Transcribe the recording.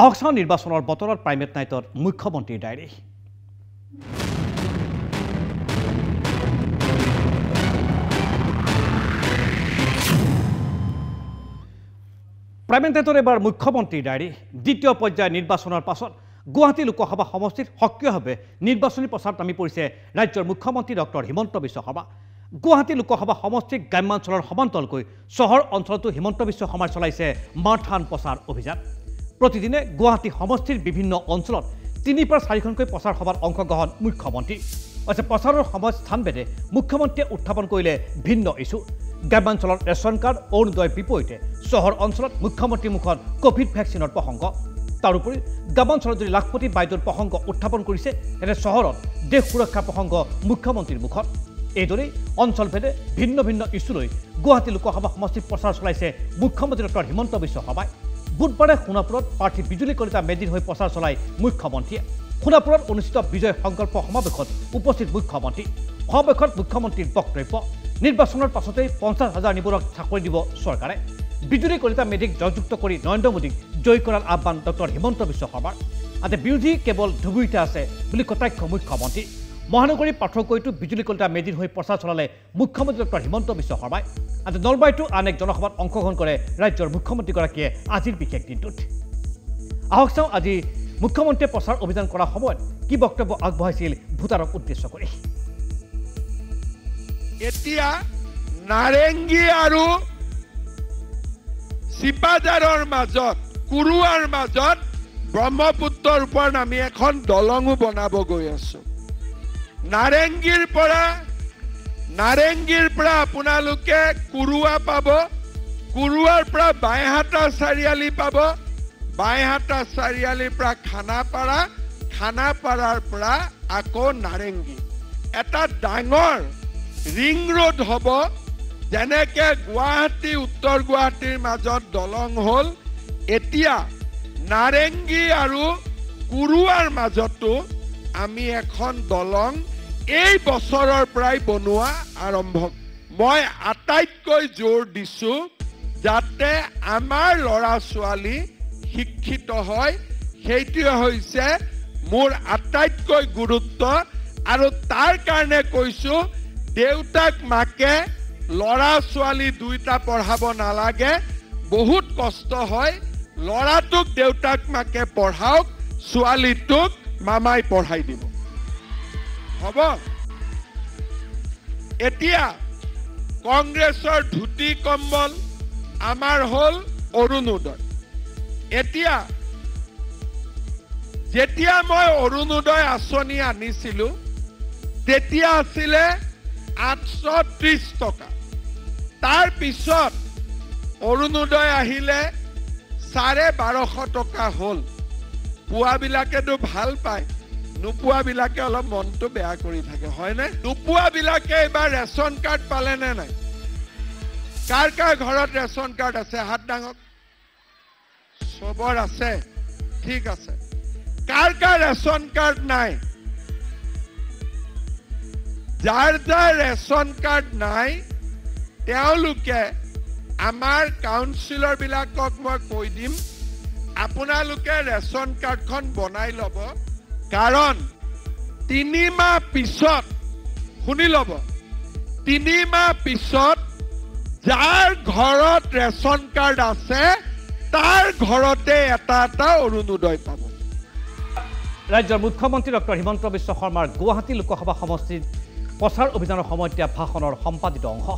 আহক চাওঁ নিৰ্বাচনৰ বতৰত প্ৰাইমেট নাইটত মুখ্যমন্ত্ৰীৰ ডায়েৰী। প্ৰাইমেট নাইটত এবাৰ মুখ্যমন্ত্ৰীৰ ডায়েৰী। দ্বিতীয় পৰ্যায়ৰ নিৰ্বাচনৰ পাছত গুৱাহাটী লোকসভা সমষ্টিত সক্ৰিয়ভাৱে নিৰ্বাচনী প্ৰচাৰত নামি পৰিছে ৰাজ্যৰ মুখ্যমন্ত্ৰী ডক্টৰ হিমন্ত বিশ্ব শৰ্মা। গুৱাহাটী লোকসভা সমষ্টিক গ্ৰাম্যাঞ্চলৰ সমান্তৰালকৈ চহৰ অঞ্চলতো হিমন্ত বিশ্ব শৰ্মাই চলাইছে মাৰাথন প্ৰচাৰ অভিযান। প্ৰতিদিনে গুৱাহাটী সমষ্টিৰ বিভিন্ন অঞ্চলত 3 পৰা 4খনকৈ প্ৰচাৰ সভাত অংশগ্ৰহণ মুখ্যমন্ত্ৰী। প্ৰচাৰৰ সময়ত স্থানভেদে মুখ্যমন্ত্ৰীয়ে উত্থাপন কৰিলে ভিন্ন ইছ্যু। গ্ৰাম্যাঞ্চলত ৰেচন কাৰ্ড অৰুণোদয়ৰ বিপৰীতে চহৰ অঞ্চলত মুখ্যমন্ত্ৰীৰ মুখত কোভিড ভেকচিনৰ প্ৰসংগ। তাৰোপৰি গ্ৰাম্যাঞ্চলত যদি লাখপতি বাইদেউৰ প্ৰসংগ উত্থাপন কৰিছে, তেনে চহৰত দেশ সুৰক্ষাৰ প্ৰসংগ মুখ্যমন্ত্ৰীৰ মুখত। এইদৰেই অঞ্চলভেদে ভিন্ন ভিন্ন ইছ্যু লৈ গুৱাহাটী লোকসভা সমষ্টিত প্ৰচাৰ চলাইছে মুখ্যমন্ত্ৰী ডক্টৰ হিমন্ত বিশ্ব শৰ্মাই। বুধবাৰে সোণাপুৰত প্ৰাৰ্থী বিজুলী কলিতা মেধিৰ হৈ প্ৰচাৰ চলায় মুখ্যমন্ত্ৰীয়ে। সোণাপুৰত অনুষ্ঠিত বিজয় সংকল্প সমাৱেশত উপস্থিত মুখ্যমন্ত্ৰী। সমাৱেশত মুখ্যমন্ত্ৰীৰ বক্তব্য, নিৰ্বাচনৰ পাছতেই 50,000 নিবনুৱাক চাকৰি দিব চৰকাৰে। বিজুলী কলিতা মেধিক জয়যুক্ত কৰি নৰেন্দ্ৰ মোদীক জয় কৰাৰ আহ্বান ডক্টৰ হিমন্ত বিশ্ব শৰ্মাৰ। বিৰোধী কেৱল ধুবুৰীতে আছে বুলি কটাক্ষ মুখ্যমন্ত্ৰী। মহানগৰী পাৰ্থক্যটো বিজুলী কলিতা মেধিৰ হৈ প্ৰচাৰ চলালে মুখ্যমন্ত্ৰী ডক্টৰ হিমন্ত বিশ্ব শৰ্মাই। নলবাৰীতো আন এক জনসভাত অংশগ্ৰহণ কৰে ৰাজ্যৰ মুখ্যমন্ত্ৰীগৰাকীয়ে আজিৰ বিশেষ দিনটোত। আহক চাওঁ আজি মুখ্যমন্ত্ৰীয়ে প্ৰচাৰ অভিযান কৰাৰ সময়ত কি বক্তব্য আগবঢ়াইছিল ভোটাৰক উদ্দেশ্য কৰি। এতিয়া নাৰেংগী আৰু চিপাঝাৰৰ মাজত, কুৰুৱাৰ মাজত ব্ৰহ্মপুত্ৰৰ ওপৰত আমি এখন দলঙো বনাব গৈ আছো। নাৰেংগীৰ পৰা আপোনালোকে কুৰুৱা পাব, কুৰুৱাৰ পৰা বাইহাটা চাৰিআলি পাব, বাইহাটা চাৰিআলিৰ পৰা খানাপাৰা, খানাপাৰাৰ পৰা আকৌ নাৰেংগী। এটা ডাঙৰ ৰিং ৰোড হ'ব। যেনেকে গুৱাহাটী উত্তৰ গুৱাহাটীৰ মাজত দলং হ'ল, এতিয়া নাৰেংগী আৰু কুৰুৱাৰ মাজতো আমি এখন দলং এই বছৰৰ পৰাই বনোৱা আৰম্ভ। মই আটাইতকৈ জোৰ দিছো যাতে আমাৰ ল'ৰা ছোৱালী শিক্ষিত হয়, সেইটোৱে হৈছে মোৰ আটাইতকৈ গুৰুত্ব। আৰু তাৰ কাৰণে কৈছো, দেউতাক মাকে ল'ৰা ছোৱালী দুইটা পঢ়াব নালাগে, বহুত কষ্ট হয়। ল'ৰাটোক দেউতাক মাকে পঢ়াওক, ছোৱালীটোক মামাই পঢ়াই দিব। হ'ব? এতিয়া কংগ্ৰেছৰ ধুতি কম্বল, আমাৰ হ'ল অৰুণোদয়। এতিয়া যেতিয়া মই অৰুণোদয় আঁচনি আনিছিলো, তেতিয়া আছিলে 830 টকা। তাৰ পিছত অৰুণোদয় আহিলে 1250 টকা হ'ল। পোৱাবিলাকেতো ভাল পায়, নোপোৱাবিলাকে অলপ মনটো বেয়া কৰি থাকে, হয়নে? নোপোৱাবিলাকে এইবাৰ ৰেচন কাৰ্ড পালে নে নাই? কাৰ কাৰ ঘৰত ৰেচন কাৰ্ড আছে? হাত দাঙক। চবৰ আছে, ঠিক আছে। কাৰ কাৰ ৰেচন কাৰ্ড নাই? যাৰ যাৰ ৰেচন কাৰ্ড নাই, তেওঁলোকে আমাৰ কাউন্সিলৰ বিলাকক মই কৈ দিম, আপোনালোকে ৰেচন কাৰ্ডখন বনাই ল'ব। কাৰণ 3 মাহ পিছত, শুনি ল'ব, 3 মাহ পিছত যাৰ ঘৰত ৰেচন কাৰ্ড আছে তাৰ ঘৰতে এটা এটা অৰুণোদয় পাব। ৰাজ্যৰ মুখ্যমন্ত্ৰী ডক্টৰ হিমন্ত বিশ্ব শৰ্মাৰ গুৱাহাটী লোকসভা সমষ্টিত প্ৰচাৰ অভিযানৰ সময়ত দিয়া ভাষণৰ সম্পাদিত অংশ।